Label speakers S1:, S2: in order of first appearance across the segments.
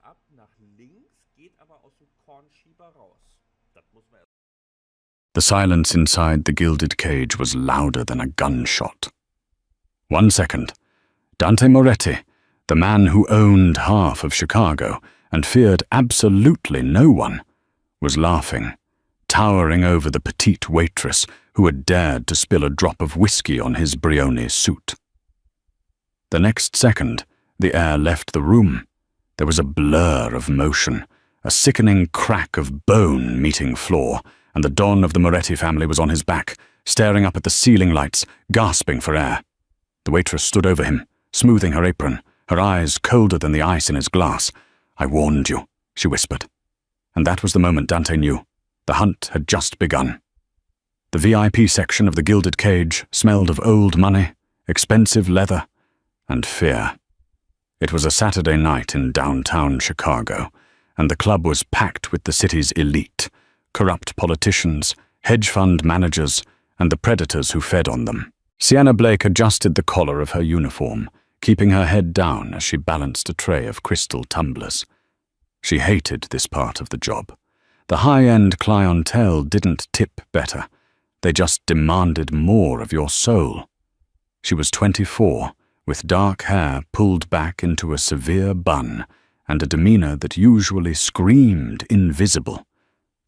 S1: ab nach links, geht aber aus dem Kornschieber raus. Das muss man.
S2: The silence inside the gilded cage was louder than a gunshot. 1 second. Dante Moretti, the man who owned half of Chicago and feared absolutely no one, was laughing, towering over the petite waitress who had dared to spill a drop of whiskey on his Brioni suit. The next second, the air left the room. There was a blur of motion, a sickening crack of bone meeting floor, and the Don of the Moretti family was on his back, staring up at the ceiling lights, gasping for air. The waitress stood over him, smoothing her apron, her eyes colder than the ice in his glass. "I warned you," she whispered. And that was the moment Dante knew. The hunt had just begun. The VIP section of the gilded cage smelled of old money, expensive leather, and fear. It was a Saturday night in downtown Chicago, and the club was packed with the city's elite, corrupt politicians, hedge fund managers, and the predators who fed on them. Sienna Blake adjusted the collar of her uniform, keeping her head down as she balanced a tray of crystal tumblers. She hated this part of the job. The high-end clientele didn't tip better. They just demanded more of your soul. She was 24, with dark hair pulled back into a severe bun, and a demeanor that usually screamed invisible.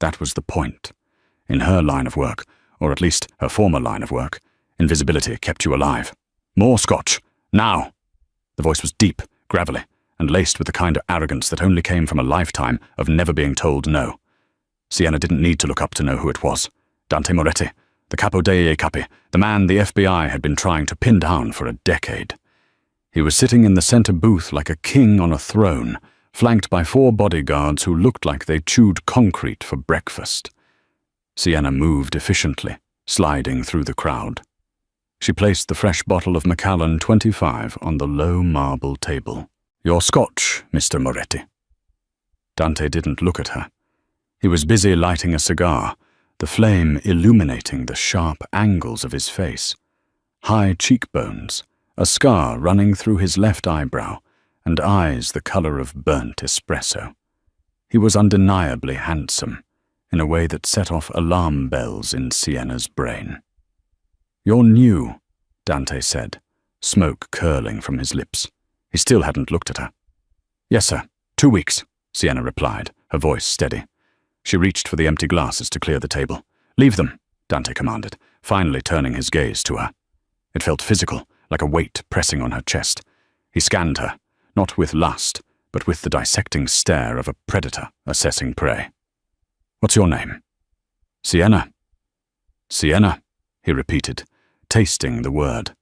S2: That was the point. In her line of work, or at least her former line of work, invisibility kept you alive. "More scotch, now!" The voice was deep, gravelly, and laced with the kind of arrogance that only came from a lifetime of never being told no. Sienna didn't need to look up to know who it was. Dante Moretti, the capo dei capi, the man the FBI had been trying to pin down for a decade. He was sitting in the center booth like a king on a throne, flanked by 4 bodyguards who looked like they chewed concrete for breakfast. Sienna moved efficiently, sliding through the crowd. She placed the fresh bottle of Macallan 25 on the low marble table. "Your scotch, Mr. Moretti." Dante didn't look at her. He was busy lighting a cigar, the flame illuminating the sharp angles of his face. High cheekbones, a scar running through his left eyebrow, and eyes the color of burnt espresso. He was undeniably handsome, in a way that set off alarm bells in Sienna's brain. "You're new," Dante said, smoke curling from his lips. He still hadn't looked at her. "Yes, sir. 2 weeks," Sienna replied, her voice steady. She reached for the empty glasses to clear the table. "Leave them," Dante commanded, finally turning his gaze to her. It felt physical, like a weight pressing on her chest. He scanned her, not with lust, but with the dissecting stare of a predator assessing prey. "What's your name?" "Sienna." "Sienna," he repeated, tasting the word.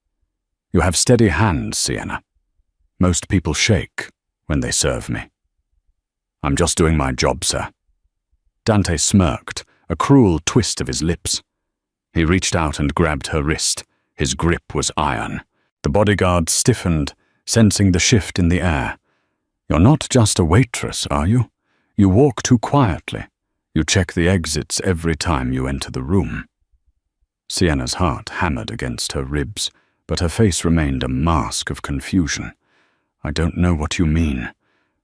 S2: "You have steady hands, Sienna. Most people shake when they serve me." "I'm just doing my job, sir." Dante smirked, a cruel twist of his lips. He reached out and grabbed her wrist. His grip was iron. The bodyguard stiffened, sensing the shift in the air. "You're not just a waitress, are you? You walk too quietly. You check the exits every time you enter the room." Sienna's heart hammered against her ribs, but her face remained a mask of confusion. "I don't know what you mean.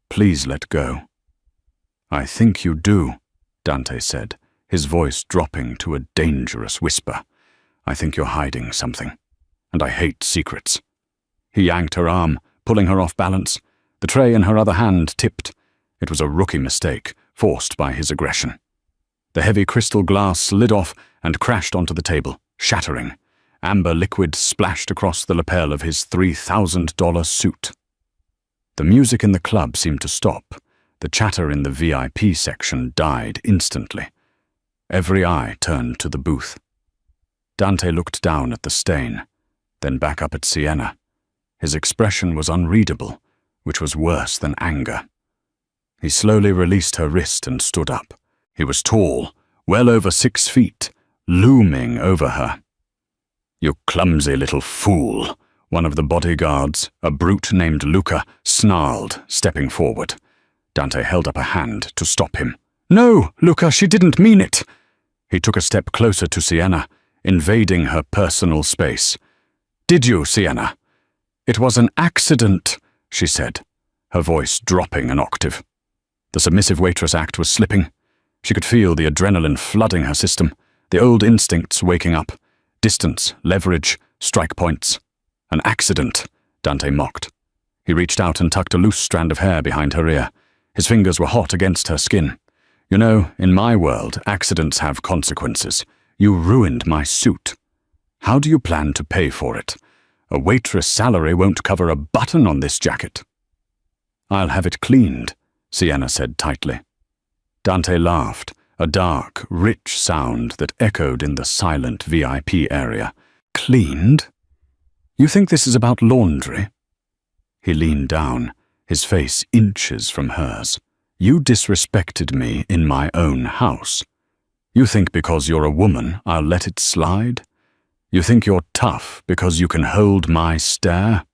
S2: Please let go." "I think you do," Dante said, his voice dropping to a dangerous whisper. "I think you're hiding something, and I hate secrets." He yanked her arm, pulling her off balance. The tray in her other hand tipped. It was a rookie mistake, forced by his aggression. The heavy crystal glass slid off and crashed onto the table, shattering. Amber liquid splashed across the lapel of his $3,000 suit. The music in the club seemed to stop. The chatter in the VIP section died instantly. Every eye turned to the booth. Dante looked down at the stain, then back up at Sienna. His expression was unreadable, which was worse than anger. He slowly released her wrist and stood up. He was tall, well over 6 feet, looming over her. "You clumsy little fool," one of the bodyguards, a brute named Luca, snarled, stepping forward. Dante held up a hand to stop him. "No, Luca, she didn't mean it." He took a step closer to Sienna, invading her personal space. "Did you, Sienna?" "It was an accident," she said, her voice dropping an octave. The submissive waitress act was slipping. She could feel the adrenaline flooding her system, the old instincts waking up. Distance, leverage, strike points. An accident, Dante mocked. He reached out and tucked a loose strand of hair behind her ear. His fingers were hot against her skin. You know, in my world, accidents have consequences. You ruined my suit. How do you plan to pay for it? A waitress' salary won't cover a button on this jacket. I'll have it cleaned, Sienna said tightly. Dante laughed, a dark, rich sound that echoed in the silent VIP area. Cleaned? You think this is about laundry? He leaned down, his face inches from hers. You disrespected me in my own house. You think because you're a woman, I'll let it slide? You think you're tough because you can hold my stare?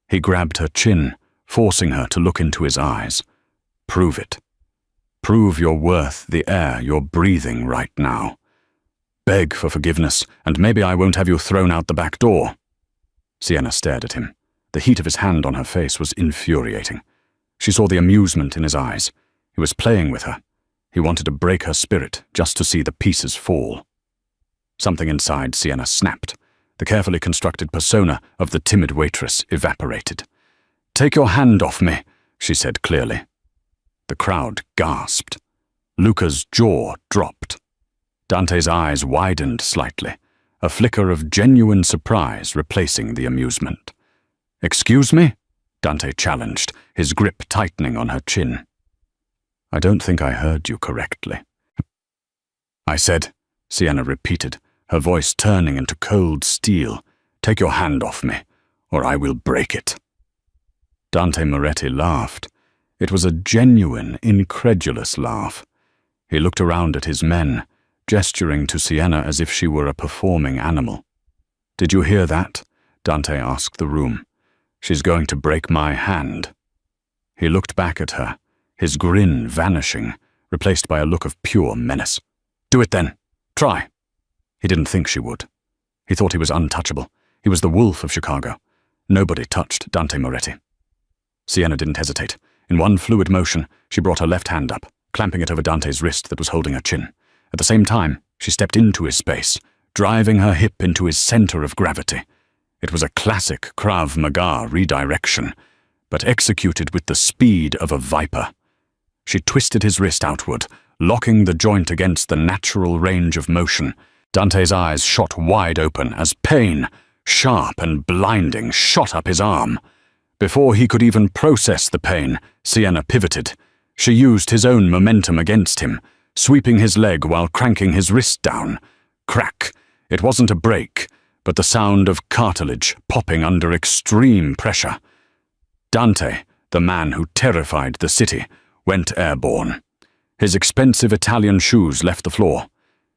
S2: He grabbed her chin, forcing her to look into his eyes. Prove it. Prove you're worth the air you're breathing right now. Beg for forgiveness, and maybe I won't have you thrown out the back door. Sienna stared at him. The heat of his hand on her face was infuriating. She saw the amusement in his eyes. He was playing with her. He wanted to break her spirit just to see the pieces fall. Something inside Sienna snapped. The carefully constructed persona of the timid waitress evaporated. "Take your hand off me," she said clearly. The crowd gasped. Luca's jaw dropped. Dante's eyes widened slightly, a flicker of genuine surprise replacing the amusement. "Excuse me?" Dante challenged, his grip tightening on her chin. "I don't think I heard you correctly." "I said," Sienna repeated, her voice turning into cold steel, "take your hand off me, or I will break it." Dante Moretti laughed. It was a genuine, incredulous laugh. He looked around at his men, gesturing to Sienna as if she were a performing animal. "Did you hear that?" Dante asked the room. "She's going to break my hand." He looked back at her, his grin vanishing, replaced by a look of pure menace. "Do it then. Try." He didn't think she would. He thought he was untouchable. He was the wolf of Chicago. Nobody touched Dante Moretti. Sienna didn't hesitate. In one fluid motion, she brought her left hand up, clamping it over Dante's wrist that was holding her chin. At the same time, she stepped into his space, driving her hip into his center of gravity. It was a classic Krav Maga redirection, but executed with the speed of a viper. She twisted his wrist outward, locking the joint against the natural range of motion. Dante's eyes shot wide open as pain, sharp and blinding, shot up his arm. Before he could even process the pain, Sienna pivoted. She used his own momentum against him, sweeping his leg while cranking his wrist down. Crack. It wasn't a break, but the sound of cartilage popping under extreme pressure. Dante, the man who terrified the city, went airborne. His expensive Italian shoes left the floor.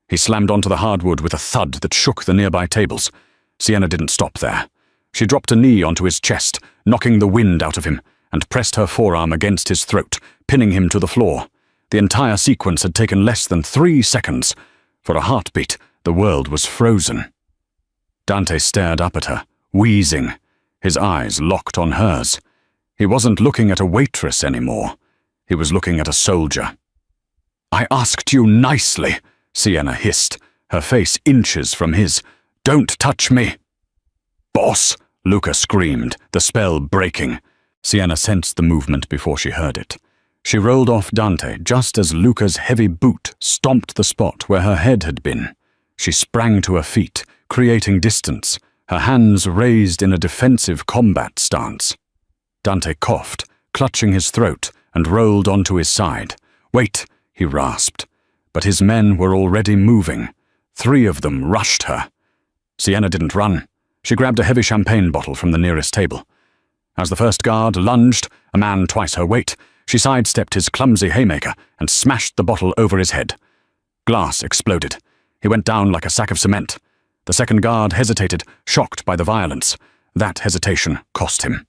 S2: He slammed onto the hardwood with a thud that shook the nearby tables. Sienna didn't stop there. She dropped a knee onto his chest, knocking the wind out of him, and pressed her forearm against his throat, pinning him to the floor. The entire sequence had taken less than 3 seconds. For a heartbeat, the world was frozen. Dante stared up at her, wheezing, his eyes locked on hers. He wasn't looking at a waitress anymore. He was looking at a soldier. "I asked you nicely," Sienna hissed, her face inches from his. "Don't touch me." "Boss!" Luca screamed, the spell breaking. Sienna sensed the movement before she heard it. She rolled off Dante just as Luca's heavy boot stomped the spot where her head had been. She sprang to her feet, creating distance, her hands raised in a defensive combat stance. Dante coughed, clutching his throat, and rolled onto his side. "Wait," he rasped. But his men were already moving. 3 of them rushed her. Sienna didn't run. She grabbed a heavy champagne bottle from the nearest table. As the first guard lunged, a man twice her weight, she sidestepped his clumsy haymaker and smashed the bottle over his head. Glass exploded. He went down like a sack of cement. The second guard hesitated, shocked by the violence. That hesitation cost him.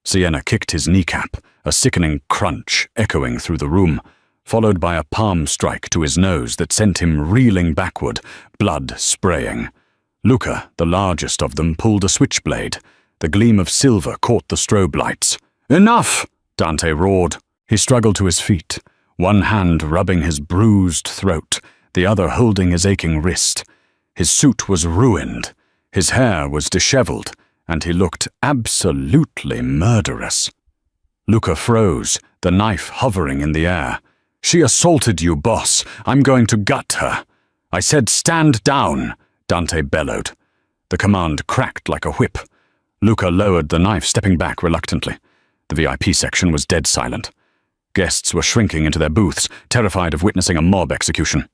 S2: Sienna kicked his kneecap, a sickening crunch echoing through the room, followed by a palm strike to his nose that sent him reeling backward, blood spraying. Luca, the largest of them, pulled a switchblade. The gleam of silver caught the strobe lights. "Enough!" Dante roared. He struggled to his feet, one hand rubbing his bruised throat, the other holding his aching wrist. His suit was ruined, his hair was disheveled, and he looked absolutely murderous. Luca froze, the knife hovering in the air. "She assaulted you, boss. I'm going to gut her." "I said stand down," Dante bellowed. The command cracked like a whip. Luca lowered the knife, stepping back reluctantly. The VIP section was dead silent. Guests were shrinking into their booths, terrified of witnessing a mob execution.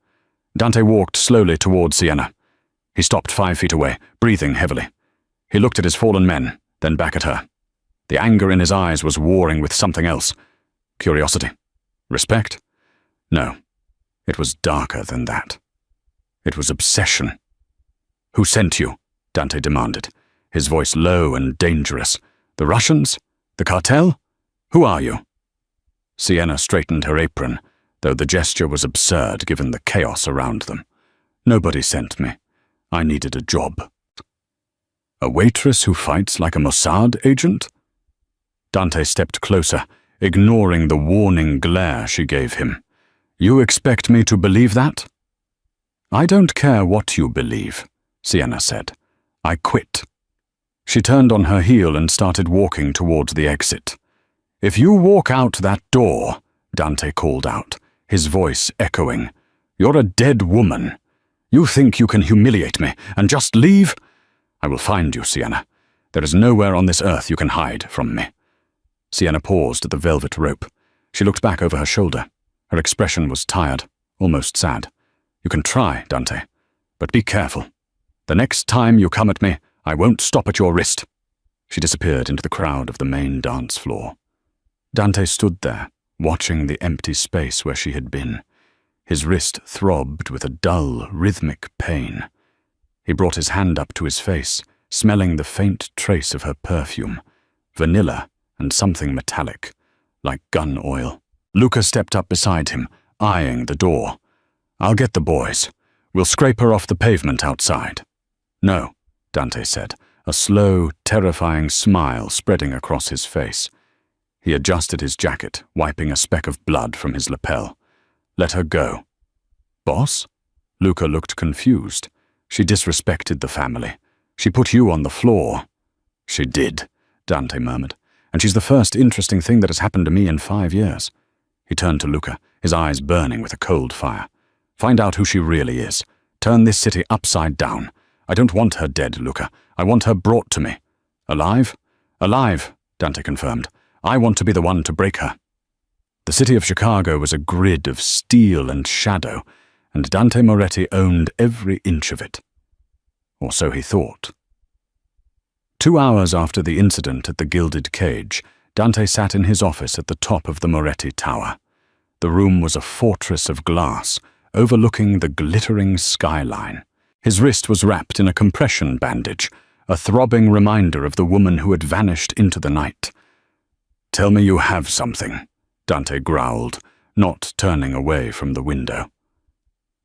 S2: Dante walked slowly towards Sienna. He stopped 5 feet away, breathing heavily. He looked at his fallen men, then back at her. The anger in his eyes was warring with something else. Curiosity? Respect? No, it was darker than that. It was obsession. "Who sent you?" Dante demanded, his voice low and dangerous. "The Russians? The cartel? Who are you?" Sienna straightened her apron, though the gesture was absurd given the chaos around them. "Nobody sent me. I needed a job." "A waitress who fights like a Mossad agent?" Dante stepped closer, ignoring the warning glare she gave him. "You expect me to believe that?" "I don't care what you believe," Sienna said. "I quit." She turned on her heel and started walking towards the exit. "If you walk out that door," Dante called out, his voice echoing, "you're a dead woman. You think you can humiliate me and just leave? I will find you, Sienna. There is nowhere on this earth you can hide from me." Sienna paused at the velvet rope. She looked back over her shoulder. Her expression was tired, almost sad. "You can try, Dante, but be careful. The next time you come at me, I won't stop at your wrist." She disappeared into the crowd of the main dance floor. Dante stood there, watching the empty space where she had been. His wrist throbbed with a dull, rhythmic pain. He brought his hand up to his face, smelling the faint trace of her perfume, vanilla and something metallic, like gun oil. Luca stepped up beside him, eyeing the door. "I'll get the boys. We'll scrape her off the pavement outside." "No," Dante said, a slow, terrifying smile spreading across his face. He adjusted his jacket, wiping a speck of blood from his lapel. "Let her go." "Boss?" Luca looked confused. "She disrespected the family. She put you on the floor." "She did," Dante murmured, "and she's the first interesting thing that has happened to me in 5 years." He turned to Luca, his eyes burning with a cold fire. "Find out who she really is. Turn this city upside down. I don't want her dead, Luca. I want her brought to me." "Alive?" "Alive," Dante confirmed. "I want to be the one to break her." The city of Chicago was a grid of steel and shadow, and Dante Moretti owned every inch of it. Or so he thought. 2 hours after the incident at the Gilded Cage, Dante sat in his office at the top of the Moretti Tower. The room was a fortress of glass, overlooking the glittering skyline. His wrist was wrapped in a compression bandage, a throbbing reminder of the woman who had vanished into the night. "Tell me you have something," Dante growled, not turning away from the window.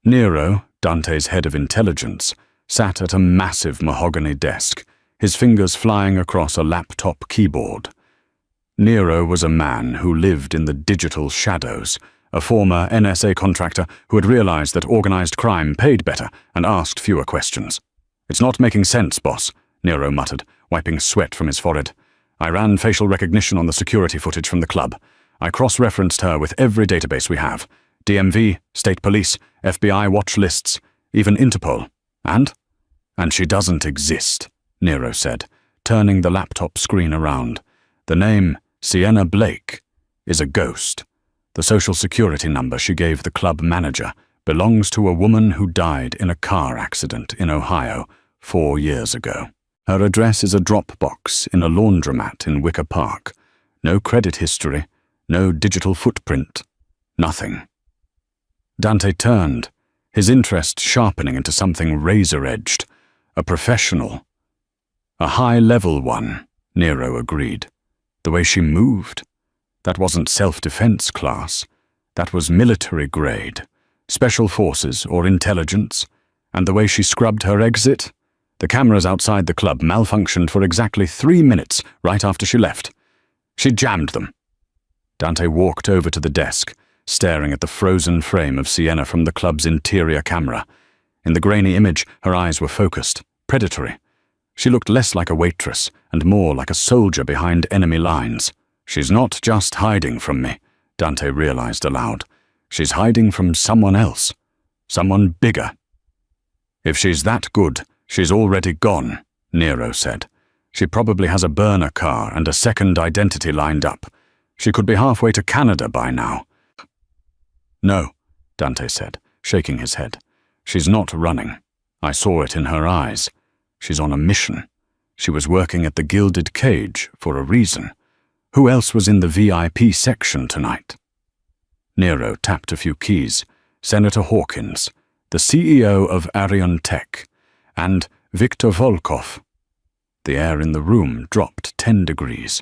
S2: Nero, Dante's head of intelligence, sat at a massive mahogany desk, his fingers flying across a laptop keyboard. Nero was a man who lived in the digital shadows, a former NSA contractor who had realized that organized crime paid better and asked fewer questions. "It's not making sense, boss," Nero muttered, wiping sweat from his forehead. "I ran facial recognition on the security footage from the club. I cross-referenced her with every database we have. DMV, state police, FBI watch lists, even Interpol. And she doesn't exist," Nero said, turning the laptop screen around. "The name, Sienna Blake, is a ghost. The social security number she gave the club manager belongs to a woman who died in a car accident in Ohio 4 years ago. Her address is a drop box in a laundromat in Wicker Park. No credit history, no digital footprint, nothing." Dante turned, his interest sharpening into something razor-edged. "A professional. A high-level one," Nero agreed. "The way she moved. That wasn't self-defense class. That was military grade, special forces or intelligence. And the way she scrubbed her exit? The cameras outside the club malfunctioned for exactly 3 minutes right after she left. She jammed them." Dante walked over to the desk, staring at the frozen frame of Sienna from the club's interior camera. In the grainy image, her eyes were focused, predatory. She looked less like a waitress and more like a soldier behind enemy lines. She's not just hiding from me, Dante realized aloud. She's hiding from someone else. Someone bigger. If she's that good, she's already gone, Nero said. She probably has a burner car and a second identity lined up. She could be halfway to Canada by now. No, Dante said, shaking his head. She's not running. I saw it in her eyes. She's on a mission. She was working at the Gilded Cage for a reason. Who else was in the VIP section tonight? Nero tapped a few keys. Senator Hawkins, the CEO of Arion Tech, and Viktor Volkov. The air in the room dropped 10 degrees.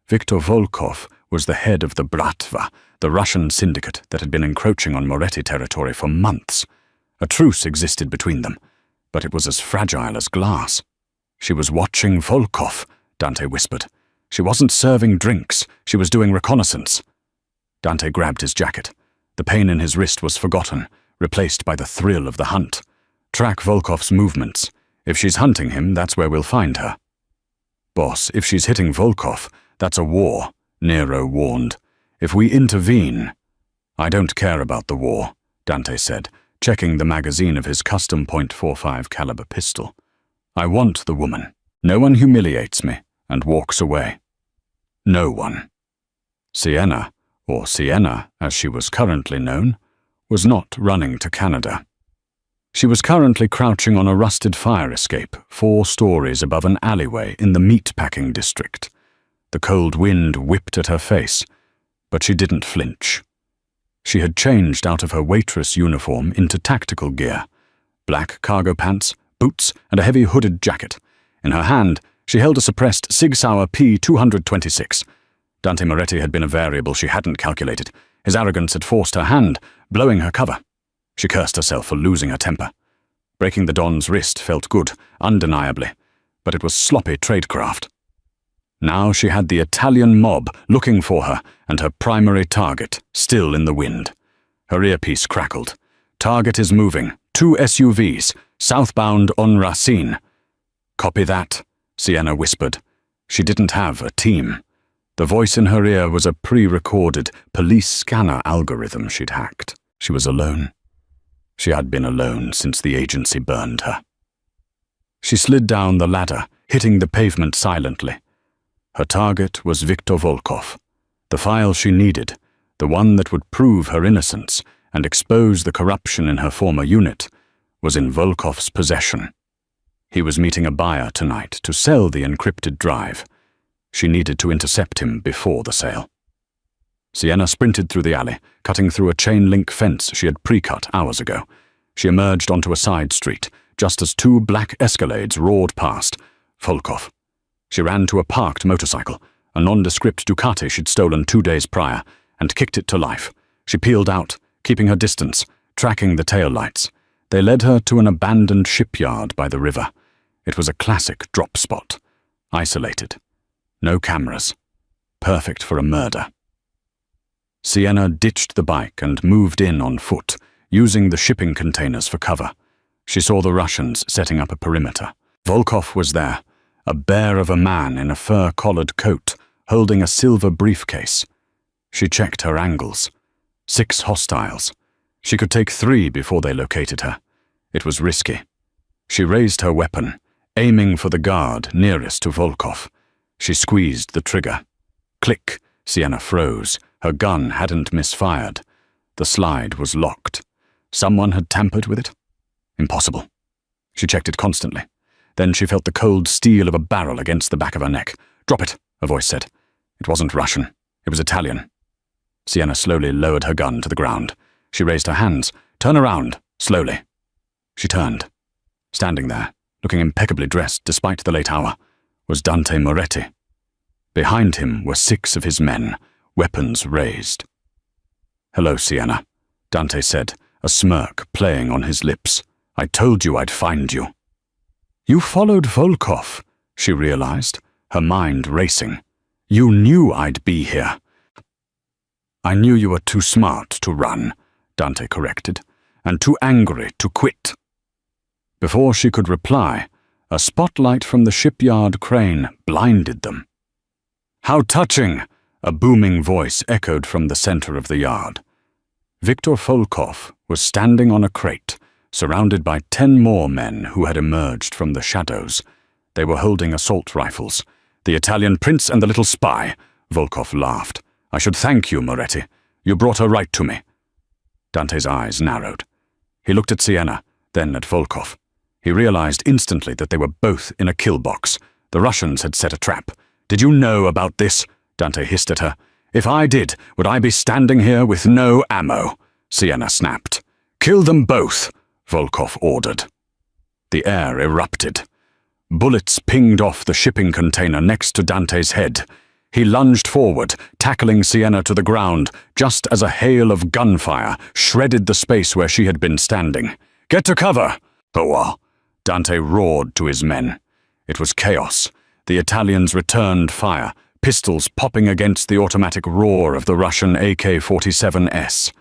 S2: Viktor Volkov was the head of the Bratva, the Russian syndicate that had been encroaching on Moretti territory for months. A truce existed between them, but it was as fragile as glass. She was watching Volkov, Dante whispered. She wasn't serving drinks, she was doing reconnaissance. Dante grabbed his jacket. The pain in his wrist was forgotten, replaced by the thrill of the hunt. Track Volkov's movements. If she's hunting him, that's where we'll find her. Boss, if she's hitting Volkov, that's a war, Nero warned. If we intervene... I don't care about the war, Dante said, checking the magazine of his custom .45 caliber pistol. I want the woman. No one humiliates me and walks away. No one. Sienna, or Sienna as she was currently known, was not running to Canada. She was currently crouching on a rusted fire escape 4 stories above an alleyway in the meatpacking district. The cold wind whipped at her face, but she didn't flinch. She had changed out of her waitress uniform into tactical gear, black cargo pants, boots, and a heavy hooded jacket. In her hand, she held a suppressed Sig Sauer P-226. Dante Moretti had been a variable she hadn't calculated. His arrogance had forced her hand, blowing her cover. She cursed herself for losing her temper. Breaking the Don's wrist felt good, undeniably, but it was sloppy tradecraft. Now she had the Italian mob looking for her and her primary target still in the wind. Her earpiece crackled. Target is moving. 2 SUVs, southbound on Racine. Copy that, Sienna whispered. She didn't have a team. The voice in her ear was a pre-recorded police scanner algorithm she'd hacked. She was alone. She had been alone since the agency burned her. She slid down the ladder, hitting the pavement silently. Her target was Viktor Volkov, the file she needed, the one that would prove her innocence and expose the corruption in her former unit, was in Volkov's possession. He was meeting a buyer tonight to sell the encrypted drive. She needed to intercept him before the sale. Sienna sprinted through the alley, cutting through a chain-link fence she had pre-cut hours ago. She emerged onto a side street, just as 2 black Escalades roared past. Volkov. She ran to a parked motorcycle, a nondescript Ducati she'd stolen 2 days prior, and kicked it to life. She peeled out, keeping her distance, tracking the taillights. They led her to an abandoned shipyard by the river. It was a classic drop spot. Isolated. No cameras. Perfect for a murder. Sienna ditched the bike and moved in on foot, using the shipping containers for cover. She saw the Russians setting up a perimeter. Volkov was there, a bear of a man in a fur-collared coat, holding a silver briefcase. She checked her angles. 6 hostiles. She could take 3 before they located her. It was risky. She raised her weapon, aiming for the guard nearest to Volkov. She squeezed the trigger. Click! Sienna froze. Her gun hadn't misfired. The slide was locked. Someone had tampered with it? Impossible. She checked it constantly. Then she felt the cold steel of a barrel against the back of her neck. Drop it, a voice said. It wasn't Russian. It was Italian. Sienna slowly lowered her gun to the ground. She raised her hands. Turn around, slowly. She turned. Standing there, looking impeccably dressed despite the late hour, was Dante Moretti. Behind him were 6 of his men, weapons raised. Hello, Sienna, Dante said, a smirk playing on his lips. I told you I'd find you. You followed Volkov, she realized, her mind racing. You knew I'd be here. I knew you were too smart to run, Dante corrected, and too angry to quit. Before she could reply, a spotlight from the shipyard crane blinded them. How touching! A booming voice echoed from the center of the yard. Viktor Volkov was standing on a crate, surrounded by 10 more men who had emerged from the shadows. They were holding assault rifles. The Italian prince and the little spy, Volkov laughed. I should thank you, Moretti. You brought her right to me. Dante's eyes narrowed. He looked at Sienna, then at Volkov. He realized instantly that they were both in a kill box. The Russians had set a trap. Did you know about this? Dante hissed at her. If I did, would I be standing here with no ammo? Sienna snapped. Kill them both, Volkov ordered. The air erupted. Bullets pinged off the shipping container next to Dante's head. He lunged forward, tackling Sienna to the ground, just as a hail of gunfire shredded the space where she had been standing. Get to cover! Hoa! Dante roared to his men. It was chaos. The Italians returned fire, pistols popping against the automatic roar of the Russian AK-47S.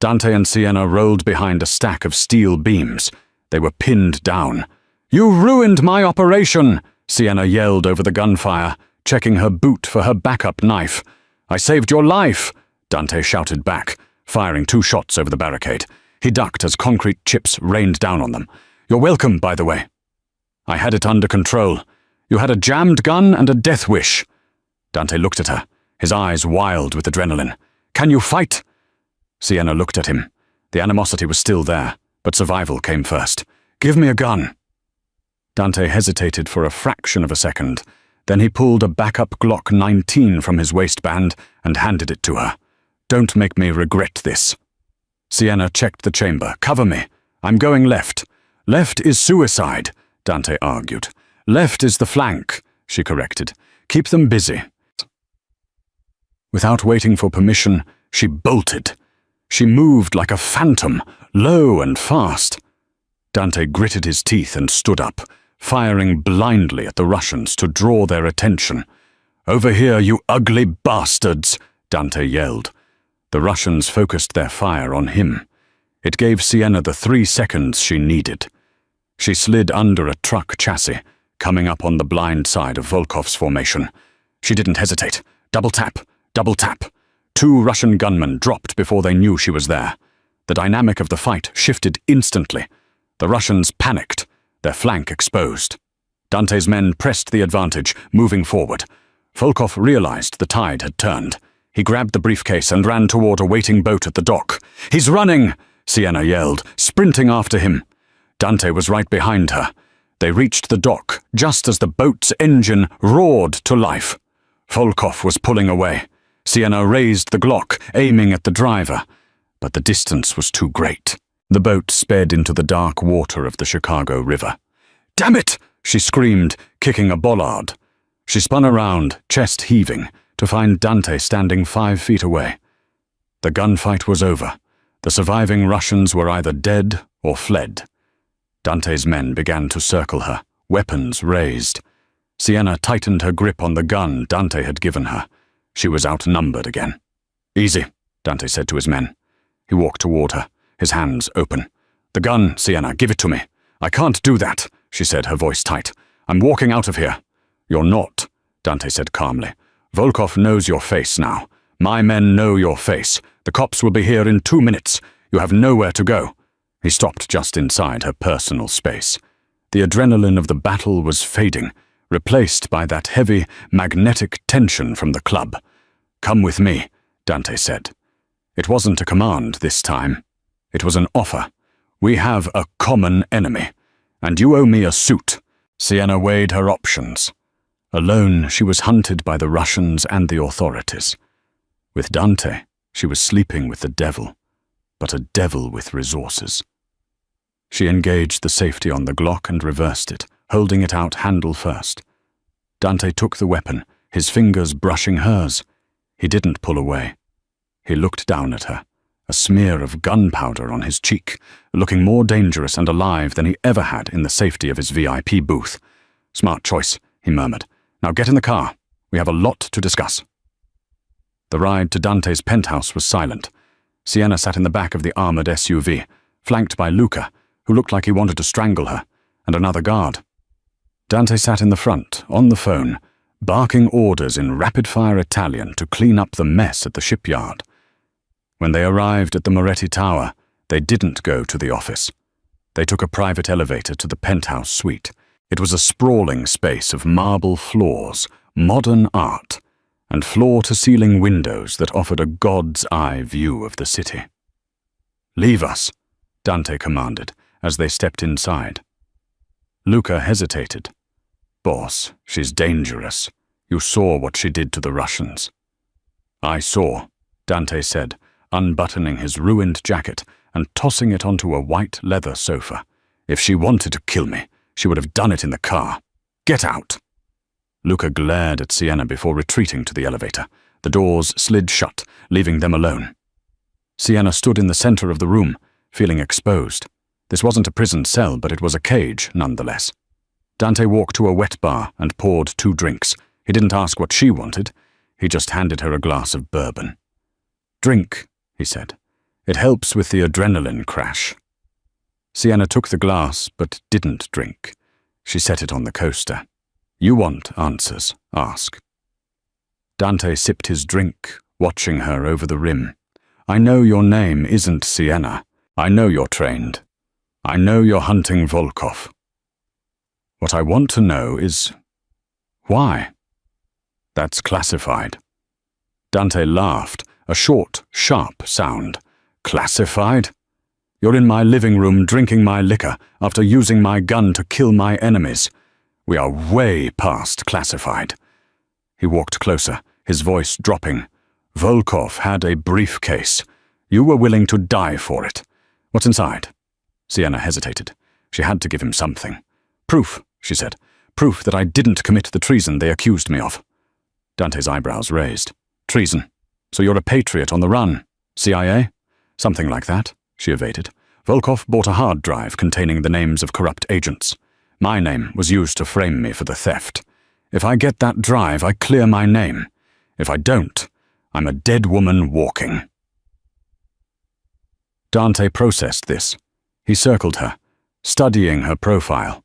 S2: Dante and Sienna rolled behind a stack of steel beams. They were pinned down. You ruined my operation! Sienna yelled over the gunfire, checking her boot for her backup knife. I saved your life! Dante shouted back, firing 2 shots over the barricade. He ducked as concrete chips rained down on them. You're welcome, by the way. I had it under control. You had a jammed gun and a death wish. Dante looked at her, his eyes wild with adrenaline. Can you fight? Sienna looked at him. The animosity was still there, but survival came first. Give me a gun. Dante hesitated for a fraction of a second. Then he pulled a backup Glock 19 from his waistband and handed it to her. Don't make me regret this. Sienna checked the chamber. Cover me. I'm going left. Left is suicide, Dante argued. Left is the flank, she corrected. Keep them busy. Without waiting for permission, she bolted. She moved like a phantom, low and fast. Dante gritted his teeth and stood up, firing blindly at the Russians to draw their attention. Over here, you ugly bastards, Dante yelled. The Russians focused their fire on him. It gave Sienna the 3 seconds she needed. She slid under a truck chassis, coming up on the blind side of Volkov's formation. She didn't hesitate. Double tap, double tap. 2 Russian gunmen dropped before they knew she was there. The dynamic of the fight shifted instantly. The Russians panicked, their flank exposed. Dante's men pressed the advantage, moving forward. Volkov realized the tide had turned. He grabbed the briefcase and ran toward a waiting boat at the dock. He's running! Sienna yelled, sprinting after him. Dante was right behind her. They reached the dock just as the boat's engine roared to life. Volkov was pulling away. Sienna raised the Glock, aiming at the driver. But the distance was too great. The boat sped into the dark water of the Chicago River. Damn it! She screamed, kicking a bollard. She spun around, chest heaving, to find Dante standing 5 feet away. The gunfight was over. The surviving Russians were either dead or fled. Dante's men began to circle her, weapons raised. Sienna tightened her grip on the gun Dante had given her. She was outnumbered again. Easy, Dante said to his men. He walked toward her, his hands open. The gun, Sienna, give it to me. I can't do that, she said, her voice tight. I'm walking out of here. You're not, Dante said calmly. Volkov knows your face now. My men know your face. The cops will be here in 2 minutes. You have nowhere to go. He stopped just inside her personal space. The adrenaline of the battle was fading, replaced by that heavy, magnetic tension from the club. Come with me, Dante said. It wasn't a command this time. It was an offer. We have a common enemy, and you owe me a suit. Sienna weighed her options. Alone, she was hunted by the Russians and the authorities. With Dante, she was sleeping with the devil, but a devil with resources. She engaged the safety on the Glock and reversed it, holding it out handle first. Dante took the weapon, his fingers brushing hers. He didn't pull away. He looked down at her, a smear of gunpowder on his cheek, looking more dangerous and alive than he ever had in the safety of his VIP booth. Smart choice, he murmured. Now get in the car. We have a lot to discuss. The ride to Dante's penthouse was silent. Sienna sat in the back of the armored SUV, flanked by Luca, who looked like he wanted to strangle her, and another guard. Dante sat in the front, on the phone, barking orders in rapid-fire Italian to clean up the mess at the shipyard. When they arrived at the Moretti Tower, they didn't go to the office. They took a private elevator to the penthouse suite. It was a sprawling space of marble floors, modern art, and floor-to-ceiling windows that offered a god's-eye view of the city. "Leave us," Dante commanded as they stepped inside. Luca hesitated. "Boss, she's dangerous. You saw what she did to the Russians." "I saw," Dante said, unbuttoning his ruined jacket and tossing it onto a white leather sofa. "If she wanted to kill me, she would have done it in the car. Get out!" Luca glared at Sienna before retreating to the elevator. The doors slid shut, leaving them alone. Sienna stood in the center of the room, feeling exposed. This wasn't a prison cell, but it was a cage, nonetheless. Dante walked to a wet bar and poured 2 drinks. He didn't ask what she wanted. He just handed her a glass of bourbon. "Drink," he said. "It helps with the adrenaline crash." Sienna took the glass, but didn't drink. She set it on the coaster. "You want answers? Ask." Dante sipped his drink, watching her over the rim. "I know your name isn't Sienna. I know you're trained. I know you're hunting Volkov. What I want to know is, why? That's classified." Dante laughed, a short, sharp sound. "Classified? You're in my living room drinking my liquor after using my gun to kill my enemies. We are way past classified." He walked closer, his voice dropping. "Volkov had a briefcase. You were willing to die for it. What's inside?" Sienna hesitated. She had to give him something. "Proof," she said. "Proof that I didn't commit the treason they accused me of." Dante's eyebrows raised. "Treason? So you're a patriot on the run? CIA?" "Something like that," she evaded. "Volkov bought a hard drive containing the names of corrupt agents. My name was used to frame me for the theft. If I get that drive, I clear my name. If I don't, I'm a dead woman walking." Dante processed this. He circled her, studying her profile.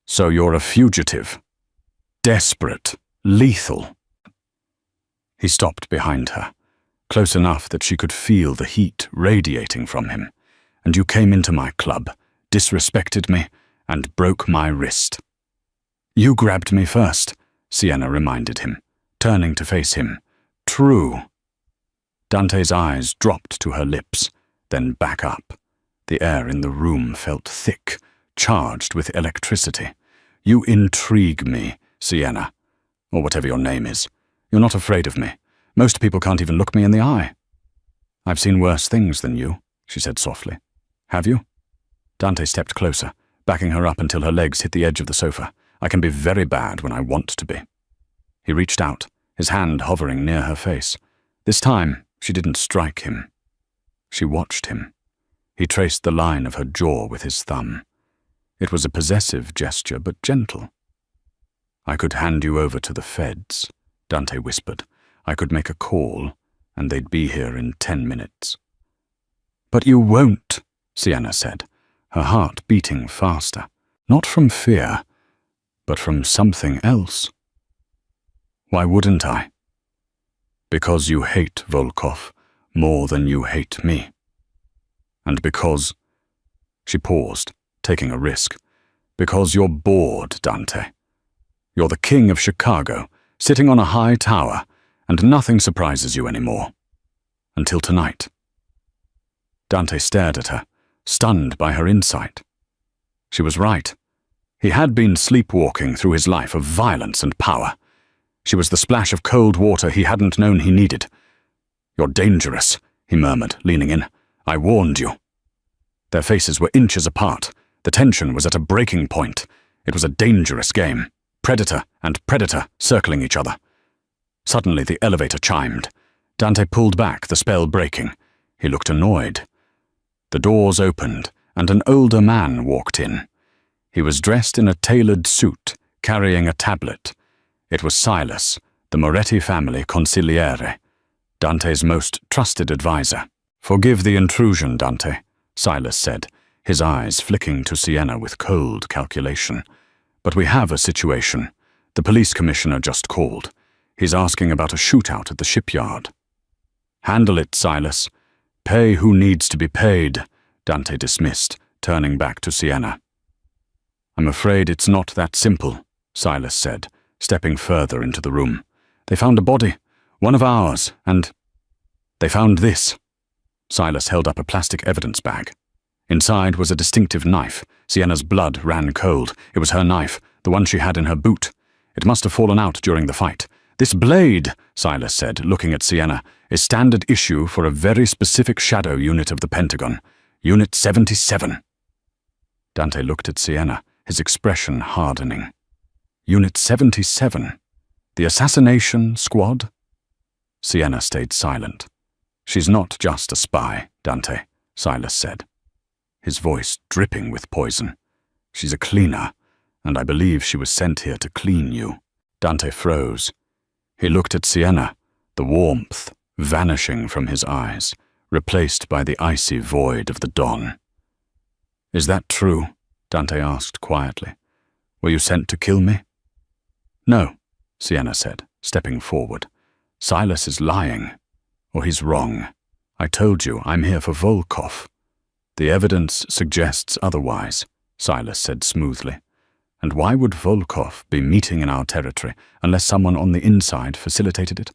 S2: "So you're a fugitive. Desperate. Lethal." He stopped behind her, close enough that she could feel the heat radiating from him. "And you came into my club, disrespected me, and broke my wrist." "You grabbed me first," Sienna reminded him, turning to face him. "True." Dante's eyes dropped to her lips, then back up. The air in the room felt thick, charged with electricity. "You intrigue me, Sienna, or whatever your name is. You're not afraid of me. Most people can't even look me in the eye." "I've seen worse things than you," she said softly. "Have you?" Dante stepped closer, backing her up until her legs hit the edge of the sofa. "I can be very bad when I want to be." He reached out, his hand hovering near her face. This time, she didn't strike him. She watched him. He traced the line of her jaw with his thumb. It was a possessive gesture, but gentle. "I could hand you over to the feds," Dante whispered. "I could make a call, and they'd be here in 10 minutes. "But you won't," Sienna said, her heart beating faster. Not from fear, but from something else. "Why wouldn't I?" "Because you hate Volkov more than you hate me. And because—" She paused, taking a risk. "Because you're bored, Dante. You're the king of Chicago, sitting on a high tower, and nothing surprises you anymore. Until tonight." Dante stared at her, stunned by her insight. She was right. He had been sleepwalking through his life of violence and power. She was the splash of cold water he hadn't known he needed. "You're dangerous," he murmured, leaning in. "I warned you." Their faces were inches apart. The tension was at a breaking point. It was a dangerous game. Predator and predator circling each other. Suddenly the elevator chimed. Dante pulled back, the spell breaking. He looked annoyed. The doors opened, and an older man walked in. He was dressed in a tailored suit, carrying a tablet. It was Silas, the Moretti family consigliere. Dante's most trusted advisor. "Forgive the intrusion, Dante," Silas said, his eyes flicking to Sienna with cold calculation. "But we have a situation. The police commissioner just called. He's asking about a shootout at the shipyard." "Handle it, Silas. Pay who needs to be paid," Dante dismissed, turning back to Sienna. "I'm afraid it's not that simple," Silas said, stepping further into the room. "They found a body, one of ours, and they found this." Silas held up a plastic evidence bag. Inside was a distinctive knife. Sienna's blood ran cold. It was her knife, the one she had in her boot. It must have fallen out during the fight. "This blade," Silas said, looking at Sienna, "is standard issue for a very specific shadow unit of the Pentagon. Unit 77. Dante looked at Sienna, his expression hardening. Unit 77? The assassination squad? Sienna stayed silent. "She's not just a spy, Dante," Silas said, his voice dripping with poison. "She's a cleaner, and I believe she was sent here to clean you." Dante froze. He looked at Sienna, the warmth vanishing from his eyes, replaced by the icy void of the dawn. "Is that true?" Dante asked quietly. "Were you sent to kill me?" "No," Sienna said, stepping forward. "Silas is lying. Or he's wrong. I told you I'm here for Volkov." "The evidence suggests otherwise," Silas said smoothly. "And why would Volkov be meeting in our territory unless someone on the inside facilitated it?"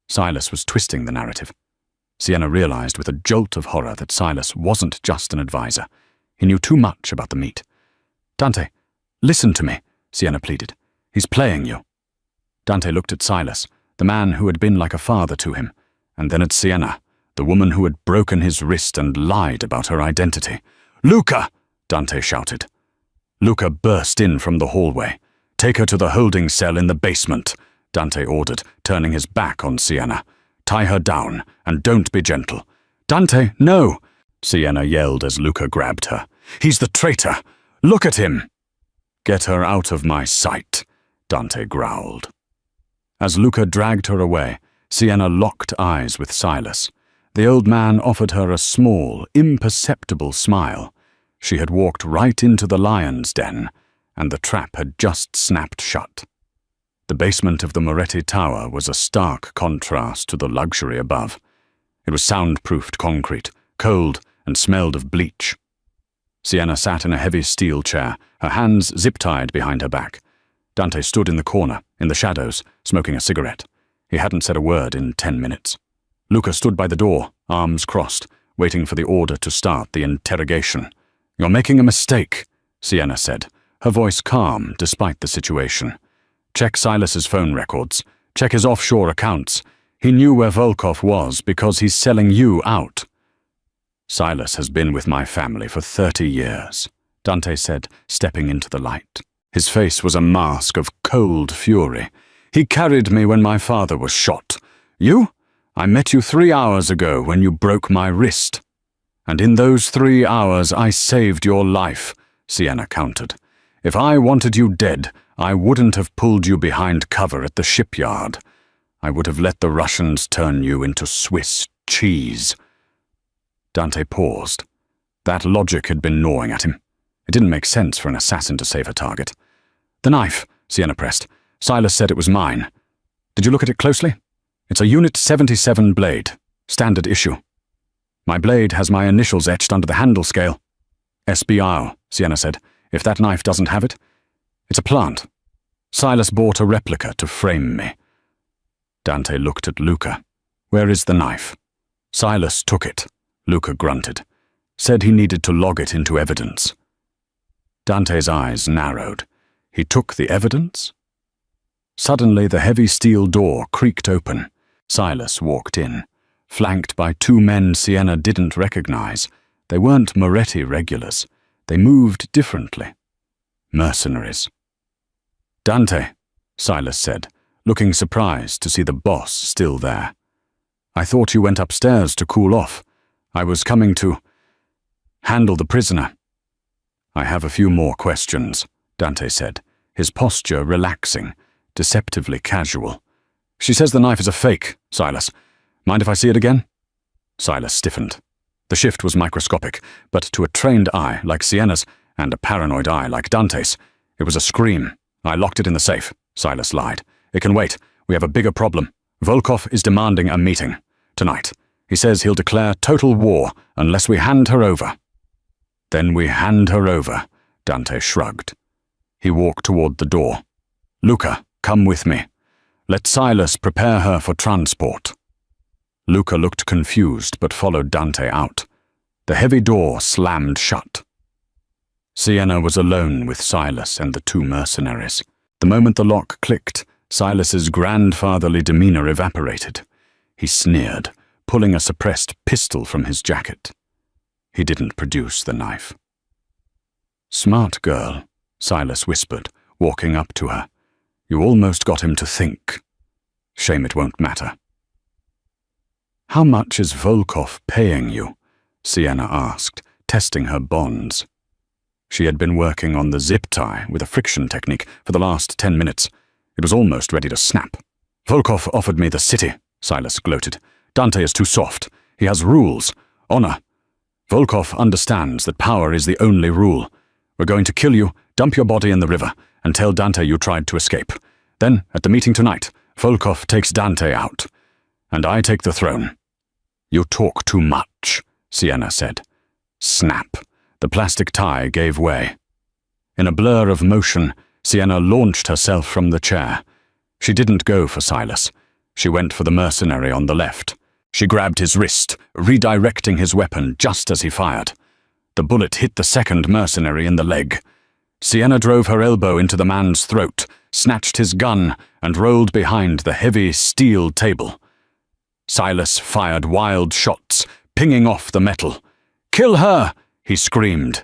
S2: Silas was twisting the narrative. Sienna realized with a jolt of horror that Silas wasn't just an advisor. He knew too much about the meat. "Dante, listen to me," Sienna pleaded. "He's playing you." Dante looked at Silas, the man who had been like a father to him, and then at Sienna, the woman who had broken his wrist and lied about her identity. "Luca!" Dante shouted. Luca burst in from the hallway. "Take her to the holding cell in the basement," Dante ordered, turning his back on Sienna. "Tie her down, and don't be gentle." "Dante, no!" Sienna yelled as Luca grabbed her. "He's the traitor! Look at him!" "Get her out of my sight," Dante growled. As Luca dragged her away, Sienna locked eyes with Silas. The old man offered her a small, imperceptible smile. She had walked right into the lion's den, and the trap had just snapped shut. The basement of the Moretti Tower was a stark contrast to the luxury above. It was soundproofed concrete, cold, and smelled of bleach. Sienna sat in a heavy steel chair, her hands zip-tied behind her back. Dante stood in the corner, in the shadows, smoking a cigarette. He hadn't said a word in 10 minutes. Luca stood by the door, arms crossed, waiting for the order to start the interrogation. "You're making a mistake," Sienna said, her voice calm despite the situation. "Check Silas's phone records. Check his offshore accounts. He knew where Volkov was because he's selling you out." "Silas has been with my family for 30 years, Dante said, stepping into the light. His face was a mask of cold fury. "He carried me when my father was shot. You? I met you 3 hours ago when you broke my wrist. And in those 3 hours I saved your life," Sienna countered. "If I wanted you dead, I wouldn't have pulled you behind cover at the shipyard. I would have let the Russians turn you into Swiss cheese." Dante paused. That logic had been gnawing at him. It didn't make sense for an assassin to save a target. "The knife," Sienna pressed. "Silas said it was mine. Did you look at it closely? It's a Unit 77 blade, standard issue. My blade has my initials etched under the handle scale." "SBR," Sienna said. "If that knife doesn't have it, it's a plant. Silas bought a replica to frame me." Dante looked at Luca. "Where is the knife?" "Silas took it," Luca grunted. "Said he needed to log it into evidence." Dante's eyes narrowed. He took the evidence? Suddenly the heavy steel door creaked open. Silas walked in, flanked by 2 men Sienna didn't recognize. They weren't Moretti regulars. They moved differently. Mercenaries. "Dante," Silas said, looking surprised to see the boss still there. "I thought you went upstairs to cool off. I was coming to handle the prisoner." "I have a few more questions," Dante said, his posture relaxing, deceptively casual. "She says the knife is a fake, Silas. Mind if I see it again? Silas stiffened. The shift was microscopic, but to a trained eye like Sienna's and a paranoid eye like Dante's, it was a scream. I locked it in the safe, Silas lied. It can wait. We have a bigger problem. Volkov is demanding a meeting. Tonight. He says he'll declare total war unless we hand her over. Then we hand her over, Dante shrugged. He walked toward the door. Luca, come with me. Let Silas prepare her for transport. Luca looked confused but followed Dante out. The heavy door slammed shut. Sienna was alone with Silas and the two mercenaries. The moment the lock clicked, Silas's grandfatherly demeanor evaporated. He sneered, pulling a suppressed pistol from his jacket. He didn't produce the knife. Smart girl, Silas whispered, walking up to her. You almost got him to think. Shame it won't matter. How much is Volkov paying you? Sienna asked, testing her bonds. She had been working on the zip tie with a friction technique for the last 10 minutes. It was almost ready to snap. Volkov offered me the city, Silas gloated. Dante is too soft. He has rules. Honor. Volkov understands that power is the only rule. We're going to kill you, dump your body in the river, and tell Dante you tried to escape. Then, at the meeting tonight, Volkov takes Dante out. And I take the throne. You talk too much, Sienna said. Snap. The plastic tie gave way. In a blur of motion, Sienna launched herself from the chair. She didn't go for Silas. She went for the mercenary on the left. She grabbed his wrist, redirecting his weapon just as he fired. The bullet hit the second mercenary in the leg. Sienna drove her elbow into the man's throat, snatched his gun, and rolled behind the heavy steel table. Silas fired wild shots, pinging off the metal. "Kill her!" he screamed.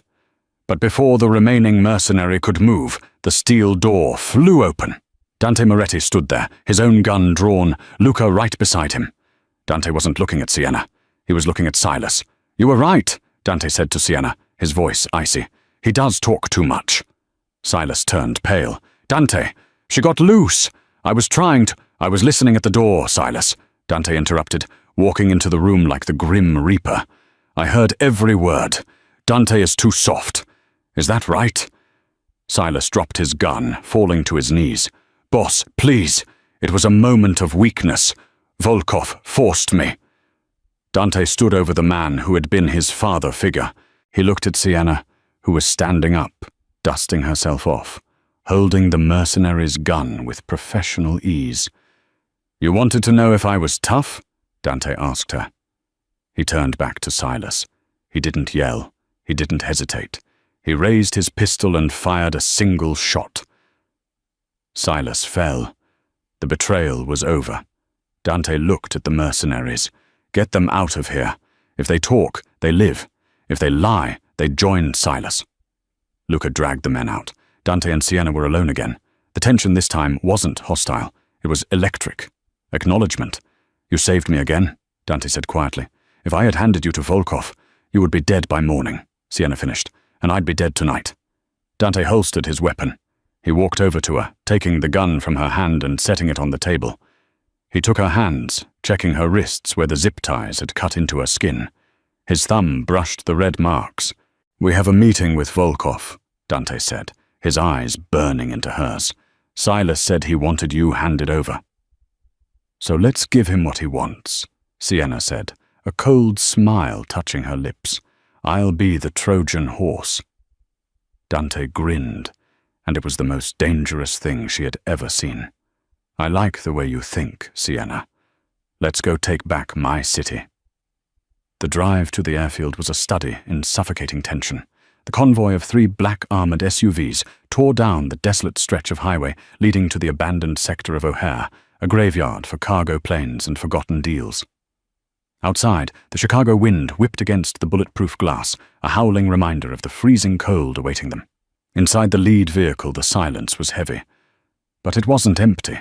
S2: But before the remaining mercenary could move, the steel door flew open. Dante Moretti stood there, his own gun drawn, Luca right beside him. Dante wasn't looking at Sienna. He was looking at Silas. "You were right," Dante said to Sienna, his voice icy. "He does talk too much." Silas turned pale. "Dante, she got loose. I was listening at the door, Silas," Dante interrupted, walking into the room like the Grim Reaper. "I heard every word. Dante is too soft. Is that right?" Silas dropped his gun, falling to his knees. "Boss, please. It was a moment of weakness. Volkov forced me." Dante stood over the man who had been his father figure. He looked at Sienna, who was standing up, dusting herself off, holding the mercenary's gun with professional ease. "You wanted to know if I was tough?" Dante asked her. He turned back to Silas. He didn't yell. He didn't hesitate. He raised his pistol and fired a single shot. Silas fell. The betrayal was over. Dante looked at the mercenaries. Get them out of here. If they talk, they live. If they lie, they join Silas. Luca dragged the men out. Dante and Sienna were alone again. The tension this time wasn't hostile. It was electric. Acknowledgement. "You saved me again," Dante said quietly. "If I had handed you to Volkov, you would be dead by morning," Sienna finished, "and I'd be dead tonight." Dante holstered his weapon. He walked over to her, taking the gun from her hand and setting it on the table. He took her hands, checking her wrists where the zip ties had cut into her skin. His thumb brushed the red marks. "We have a meeting with Volkov," Dante said, his eyes burning into hers. "Silas said he wanted you handed over." "So let's give him what he wants," Sienna said, a cold smile touching her lips. "I'll be the Trojan horse." Dante grinned, and it was the most dangerous thing she had ever seen. "I like the way you think, Sienna. Let's go take back my city." The drive to the airfield was a study in suffocating tension. The convoy of 3 black-armored SUVs tore down the desolate stretch of highway leading to the abandoned sector of O'Hare, a graveyard for cargo planes and forgotten deals. Outside, the Chicago wind whipped against the bulletproof glass, a howling reminder of the freezing cold awaiting them. Inside the lead vehicle, the silence was heavy. But it wasn't empty.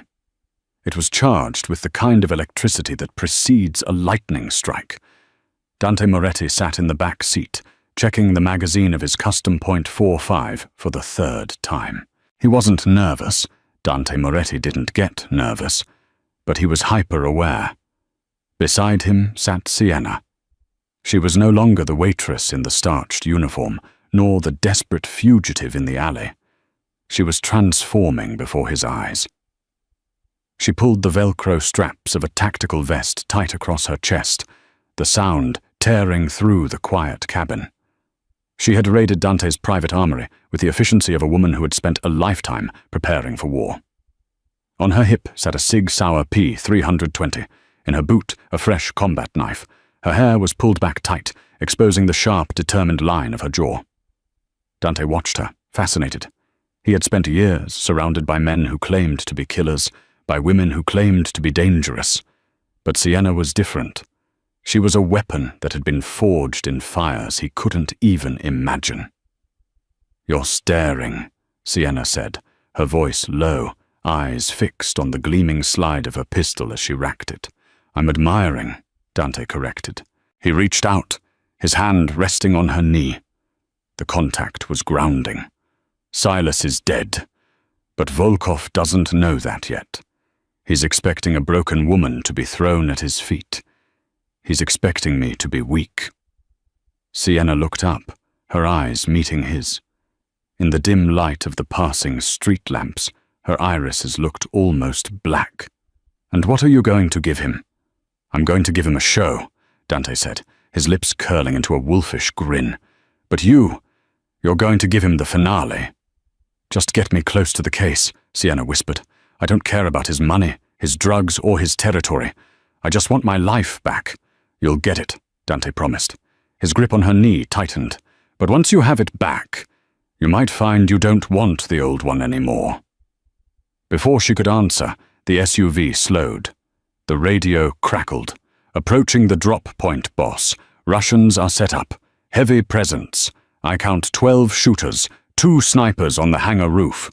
S2: It was charged with the kind of electricity that precedes a lightning strike. Dante Moretti sat in the back seat, checking the magazine of his custom .45 for the 3rd time. He wasn't nervous. Dante Moretti didn't get nervous. But he was hyper-aware. Beside him sat Sienna. She was no longer the waitress in the starched uniform, nor the desperate fugitive in the alley. She was transforming before his eyes. She pulled the Velcro straps of a tactical vest tight across her chest, the sound tearing through the quiet cabin. She had raided Dante's private armory with the efficiency of a woman who had spent a lifetime preparing for war. On her hip sat a Sig Sauer P320, in her boot a fresh combat knife. Her hair was pulled back tight, exposing the sharp, determined line of her jaw. Dante watched her, fascinated. He had spent years surrounded by men who claimed to be killers, by women who claimed to be dangerous. But Sienna was different. She was a weapon that had been forged in fires he couldn't even imagine. "You're staring," Sienna said, her voice low, eyes fixed on the gleaming slide of her pistol as she racked it. "I'm admiring," Dante corrected. He reached out, his hand resting on her knee. The contact was grounding. Silas is dead, but Volkov doesn't know that yet. He's expecting a broken woman to be thrown at his feet. He's expecting me to be weak. Sienna looked up, her eyes meeting his. In the dim light of the passing street lamps, her irises looked almost black. "And what are you going to give him?" "I'm going to give him a show," Dante said, his lips curling into a wolfish grin. "But you're going to give him the finale." "Just get me close to the case," Sienna whispered. "I don't care about his money, his drugs, or his territory. I just want my life back." "You'll get it," Dante promised. His grip on her knee tightened. "But once you have it back, you might find you don't want the old one anymore." Before she could answer, the SUV slowed. The radio crackled. "Approaching the drop point, boss. Russians are set up. Heavy presence. I count 12 shooters, 2 snipers on the hangar roof."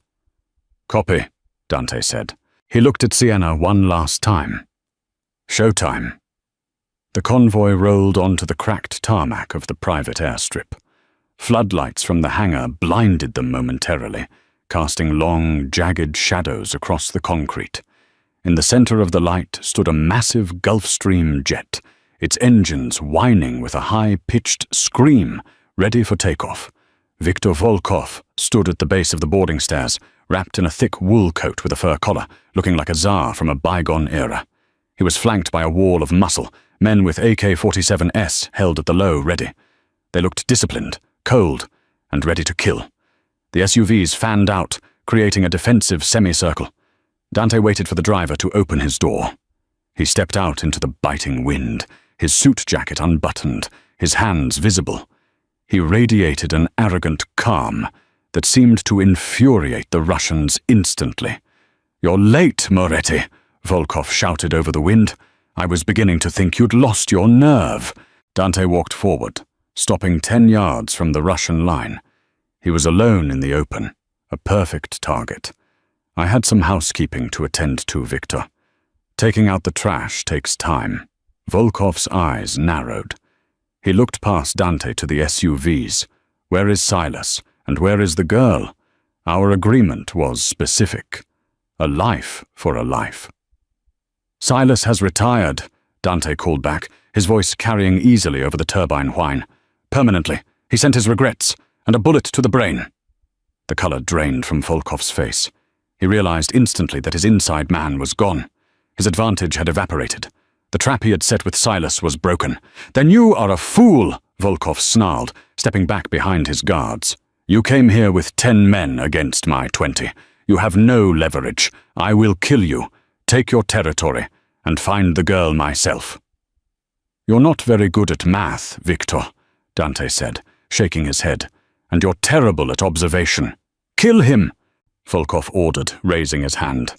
S2: "Copy," Dante said. He looked at Sienna one last time. "Showtime." The convoy rolled onto the cracked tarmac of the private airstrip. Floodlights from the hangar blinded them momentarily, casting long, jagged shadows across the concrete. In the center of the light stood a massive Gulfstream jet, its engines whining with a high-pitched scream, ready for takeoff. Viktor Volkov stood at the base of the boarding stairs, wrapped in a thick wool coat with a fur collar, looking like a czar from a bygone era. He was flanked by a wall of muscle, men with AK-47S held at the low ready. They looked disciplined, cold, and ready to kill. The SUVs fanned out, creating a defensive semicircle. Dante waited for the driver to open his door. He stepped out into the biting wind, his suit jacket unbuttoned, his hands visible. He radiated an arrogant calm that seemed to infuriate the Russians instantly. "You're late, Moretti," Volkov shouted over the wind. "I was beginning to think you'd lost your nerve." Dante walked forward, stopping 10 yards from the Russian line. He was alone in the open, a perfect target. "I had some housekeeping to attend to, Victor. Taking out the trash takes time." Volkov's eyes narrowed. He looked past Dante to the SUVs. "Where is Silas? And where is the girl? Our agreement was specific. A life for a life." "Silas has retired," Dante called back, his voice carrying easily over the turbine whine. "Permanently. He sent his regrets, and a bullet to the brain." The color drained from Volkov's face. He realized instantly that his inside man was gone. His advantage had evaporated. The trap he had set with Silas was broken. "Then you are a fool," Volkov snarled, stepping back behind his guards. "You came here with 10 men against my 20. You have no leverage. I will kill you, take your territory, and find the girl myself." "You're not very good at math, Victor," Dante said, shaking his head. "And you're terrible at observation. Kill him!" Volkov ordered, raising his hand.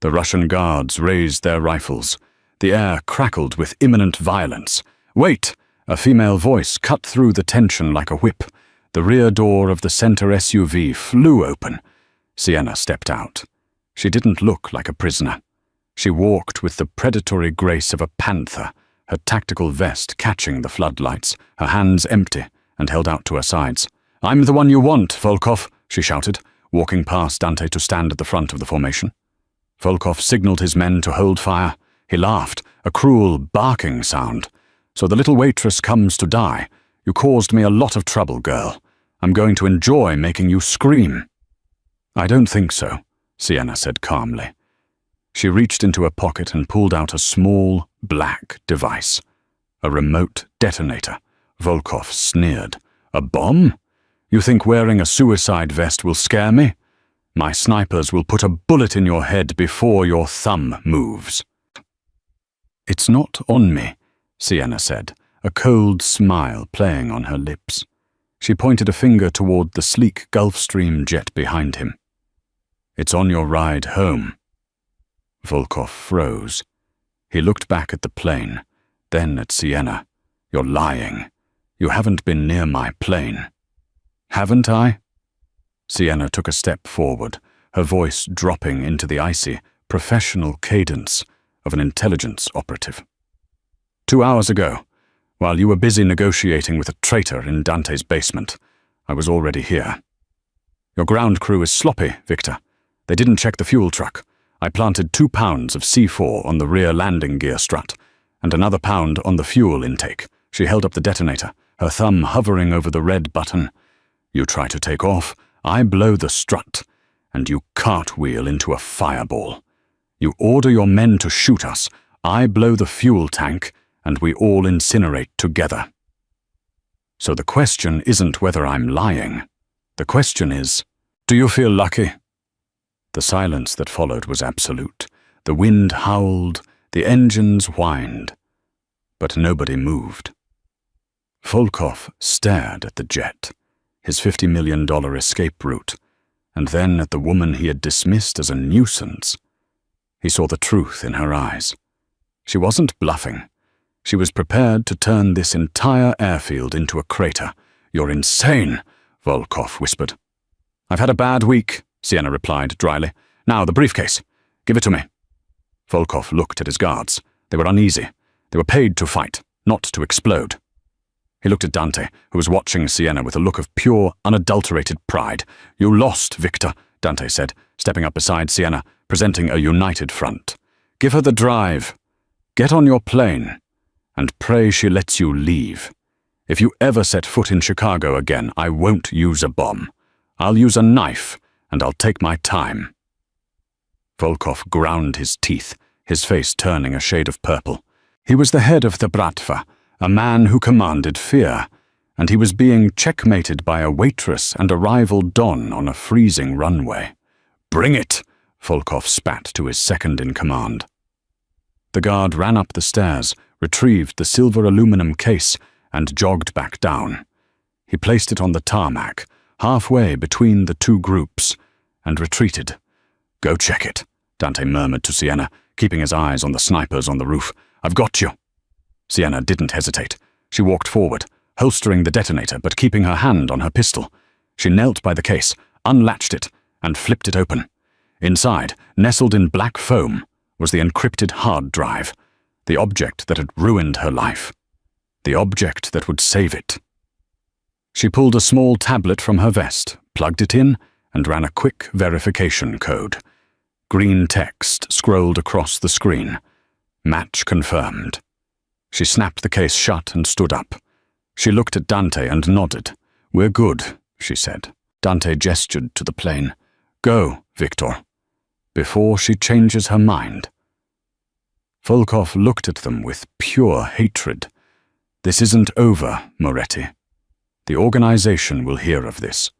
S2: The Russian guards raised their rifles. The air crackled with imminent violence. "Wait!" A female voice cut through the tension like a whip. The rear door of the center SUV flew open. Sienna stepped out. She didn't look like a prisoner. She walked with the predatory grace of a panther, her tactical vest catching the floodlights, her hands empty and held out to her sides. "I'm the one you want, Volkov," she shouted, walking past Dante to stand at the front of the formation. Volkov signaled his men to hold fire. He laughed, a cruel barking sound. So the little waitress comes to die. You caused me a lot of trouble, girl. I'm going to enjoy making you scream." "I don't think so," Sienna said calmly. She reached into her pocket and pulled out a small, black device. A remote detonator. Volkov sneered. "A bomb? You think wearing a suicide vest will scare me? My snipers will put a bullet in your head before your thumb moves." "It's not on me," Sienna said, a cold smile playing on her lips. She pointed a finger toward the sleek Gulfstream jet behind him. "It's on your ride home." Volkov froze. He looked back at the plane, then at Sienna. "You're lying. You haven't been near my plane." "Haven't I?" Sienna took a step forward, her voice dropping into the icy, professional cadence of an intelligence operative. 2 hours ago, while you were busy negotiating with a traitor in Dante's basement, I was already here. Your ground crew is sloppy, Victor. They didn't check the fuel truck. I planted 2 pounds of C4 on the rear landing gear strut, and another pound on the fuel intake. She held up the detonator, her thumb hovering over the red button. You try to take off, I blow the strut, and you cartwheel into a fireball. You order your men to shoot us, I blow the fuel tank, and we all incinerate together. So the question isn't whether I'm lying. The question is, do you feel lucky? The silence that followed was absolute. The wind howled, the engines whined, but nobody moved. Volkov stared at the jet, his $50 million escape route, and then at the woman he had dismissed as a nuisance. He saw the truth in her eyes. She wasn't bluffing. She was prepared to turn this entire airfield into a crater. "You're insane," Volkov whispered. "I've had a bad week," Sienna replied dryly. "Now, the briefcase. Give it to me." Volkov looked at his guards. They were uneasy. They were paid to fight, not to explode. He looked at Dante, who was watching Sienna with a look of pure, unadulterated pride. "You lost, Victor," Dante said, stepping up beside Sienna, presenting a united front. "Give her the drive. Get on your plane, and pray she lets you leave. If you ever set foot in Chicago again, I won't use a bomb. I'll use a knife, and I'll take my time." Volkov ground his teeth, his face turning a shade of purple. He was the head of the Bratva, a man who commanded fear, and he was being checkmated by a waitress and a rival Don on a freezing runway. "Bring it!" Volkov spat to his second-in-command. The guard ran up the stairs, retrieved the silver aluminum case, and jogged back down. He placed it on the tarmac, halfway between the two groups, and retreated. "Go check it," Dante murmured to Sienna, keeping his eyes on the snipers on the roof. "I've got you." Sienna didn't hesitate. She walked forward, holstering the detonator but keeping her hand on her pistol. She knelt by the case, unlatched it, and flipped it open. Inside, nestled in black foam, was the encrypted hard drive, the object that had ruined her life, the object that would save it. She pulled a small tablet from her vest, plugged it in, and ran a quick verification code. Green text scrolled across the screen. Match confirmed. She snapped the case shut and stood up. She looked at Dante and nodded. "We're good," she said. Dante gestured to the plane. "Go, Victor, before she changes her mind." Volkov looked at them with pure hatred. "This isn't over, Moretti. The organization will hear of this.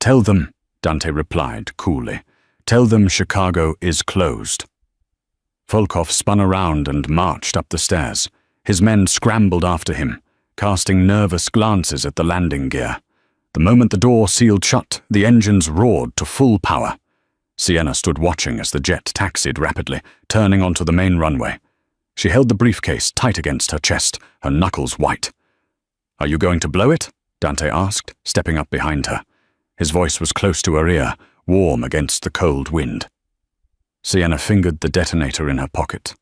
S2: Tell them," Dante replied coolly. "Tell them Chicago is closed." Volkov spun around and marched up the stairs. His men scrambled after him, casting nervous glances at the landing gear. The moment the door sealed shut, the engines roared to full power. Sienna stood watching as the jet taxied rapidly, turning onto the main runway. She held the briefcase tight against her chest, her knuckles white. "Are you going to blow it?" Dante asked, stepping up behind her. His voice was close to her ear, warm against the cold wind. Sienna fingered the detonator in her pocket.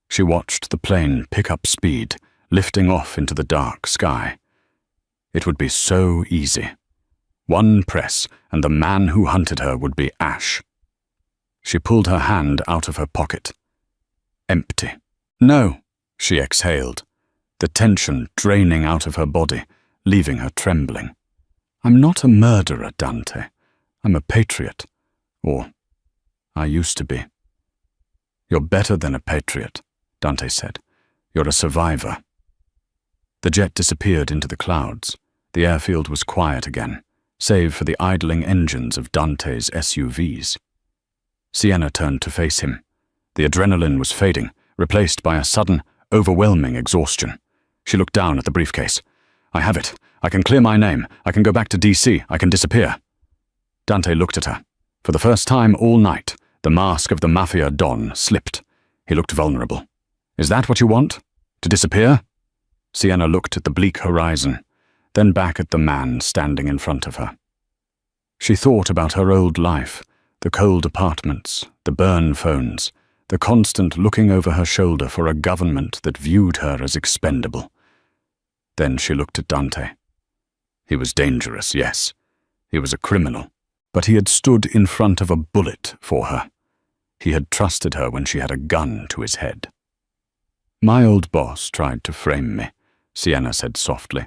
S2: She watched the plane pick up speed, lifting off into the dark sky. It would be so easy. One press, and the man who hunted her would be ash. She pulled her hand out of her pocket. Empty. "No," She exhaled, the tension draining out of her body, leaving her trembling. I'm not a murderer, Dante. I'm a patriot. Or, I used to be. You're better than a patriot, Dante said. You're a survivor. The jet disappeared into the clouds. The airfield was quiet again, save for the idling engines of Dante's SUVs. Sienna turned to face him. The adrenaline was fading, replaced by a sudden, overwhelming exhaustion. She looked down at the briefcase. I have it. I can clear my name. I can go back to DC. I can disappear. Dante looked at her. For the first time all night, the mask of the Mafia Don slipped. He looked vulnerable. Is that what you want? To disappear? Sienna looked at the bleak horizon, then back at the man standing in front of her. She thought about her old life, the cold apartments, the burn phones, the constant looking over her shoulder for a government that viewed her as expendable. Then she looked at Dante. He was dangerous, yes. He was a criminal, but he had stood in front of a bullet for her. He had trusted her when she had a gun to his head. My old boss tried to frame me, Sienna said softly.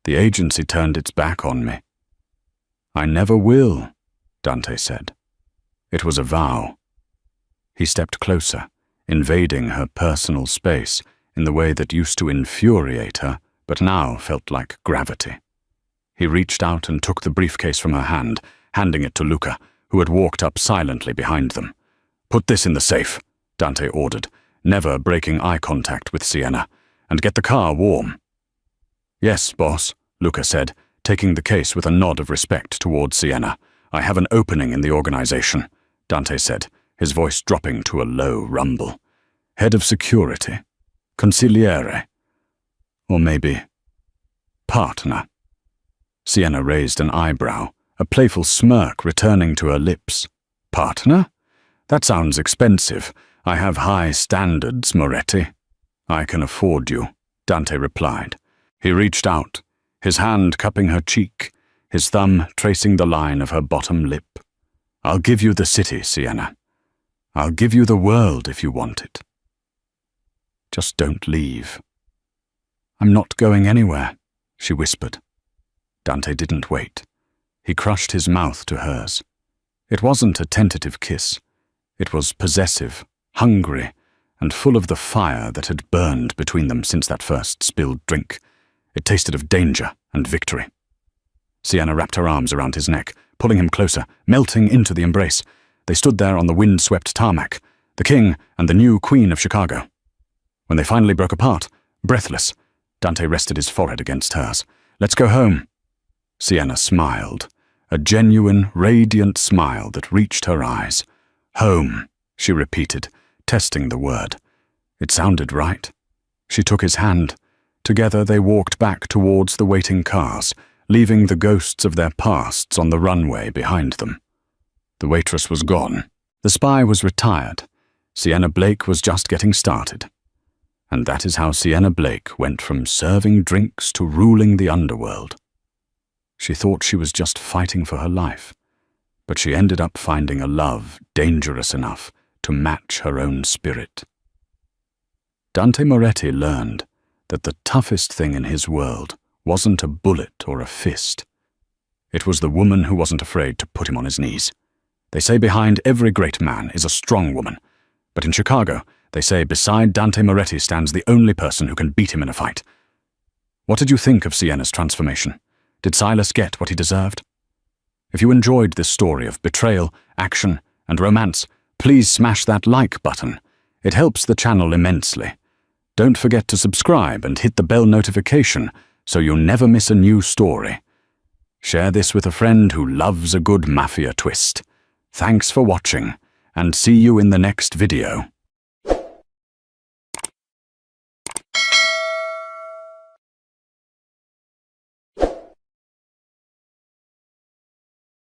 S2: The agency turned its back on me. I never will, Dante said. It was a vow. He stepped closer, invading her personal space in the way that used to infuriate her, but now felt like gravity. He reached out and took the briefcase from her hand, handing it to Luca, who had walked up silently behind them. Put this in the safe, Dante ordered, never breaking eye contact with Sienna, and get the car warm. Yes, boss, Luca said, taking the case with a nod of respect towards Sienna. I have an opening in the organization, Dante said, his voice dropping to a low rumble. Head of security. Consigliere. Or maybe partner. Sienna raised an eyebrow, a playful smirk returning to her lips. Partner? That sounds expensive. I have high standards, Moretti. I can afford you, Dante replied. He reached out, his hand cupping her cheek, his thumb tracing the line of her bottom lip. I'll give you the city, Sienna. I'll give you the world if you want it. Just don't leave. I'm not going anywhere, she whispered. Dante didn't wait. He crushed his mouth to hers. It wasn't a tentative kiss. It was possessive, hungry, and full of the fire that had burned between them since that first spilled drink. It tasted of danger and victory. Sienna wrapped her arms around his neck, pulling him closer, melting into the embrace. They stood there on the wind-swept tarmac, the king and the new queen of Chicago. When they finally broke apart, breathless, Dante rested his forehead against hers. Let's go home. Sienna smiled, a genuine, radiant smile that reached her eyes. Home, she repeated, testing the word. It sounded right. She took his hand. Together they walked back towards the waiting cars, leaving the ghosts of their pasts on the runway behind them. The waitress was gone. The spy was retired. Sienna Blake was just getting started. And that is how Sienna Blake went from serving drinks to ruling the underworld. She thought she was just fighting for her life, but she ended up finding a love dangerous enough to match her own spirit. Dante Moretti learned that the toughest thing in his world wasn't a bullet or a fist. It was the woman who wasn't afraid to put him on his knees. They say behind every great man is a strong woman, but in Chicago, they say beside Dante Moretti stands the only person who can beat him in a fight. What did you think of Sienna's transformation? Did Silas get what he deserved? If you enjoyed this story of betrayal, action, and romance, please smash that like button. It helps the channel immensely. Don't forget to subscribe and hit the bell notification so you'll never miss a new story. Share this with a friend who loves a good Mafia twist. Thanks for watching, and see you in the next video.